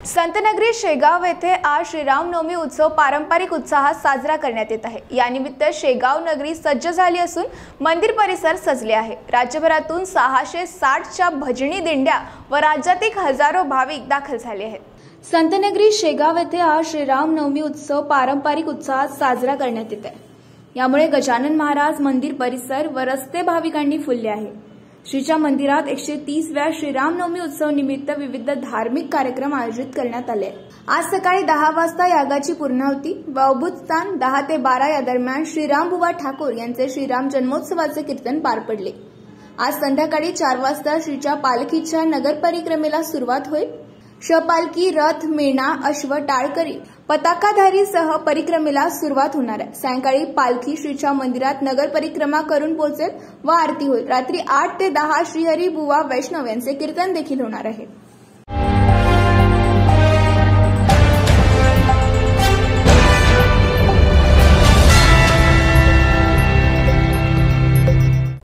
संतनगरी शेगाव येथे आज श्रीरामनवमी उत्सव पारंपरिक उत्साहात साजरा करण्यात येत आहे। यानिमित्त शेगाव नगरी सज्ज झाली असून मंदिर परिसर सजले आहे। राज्यभरातून 660च्या भजनी दिंड्या व राज्यातील हजारो भाविक दाखल झाले आहेत। संतनगरी शेगाव येथे आज श्रीरामनवमी उत्सव पारंपरिक उत्साहात साजरा करण्यात येत आहे। यामुळे गजानन महाराज मंदिर परिसर व रस्ते भाविकांनी फुलले आहे। श्रीच्या मंदिरात 130व्या श्रीरामनवमी उत्सव निमित्त विविध धार्मिक कार्यक्रम आयोजित करण्यात आले। आज सकाळी 10 वाजता यागाची पूर्णाहुती व अभूतस्थान 10 ते 12 या दरम्यान श्रीरामबुवा ठाकूर यांचे श्रीराम जन्मोत्सवाचे कीर्तन पार पडले। आज संध्याकाळी 4 वाजता श्रीच्या पालखीच्या नगर परिक्रमेला सुरुवात होईल। शपालकी, रथ, मेणा, अश्व, टाळकरी, पताकाधारी सह परिक्रमेला सुरुवात होणार आहे। सायंकाळी पालखी श्रीच्या मंदिरात नगर परिक्रमा करून पोहोचेल व आरती होईल। रात्री 8 ते 10 श्रीहरी बुवा वैष्णव यांचे कीर्तन देखील होणार आहे।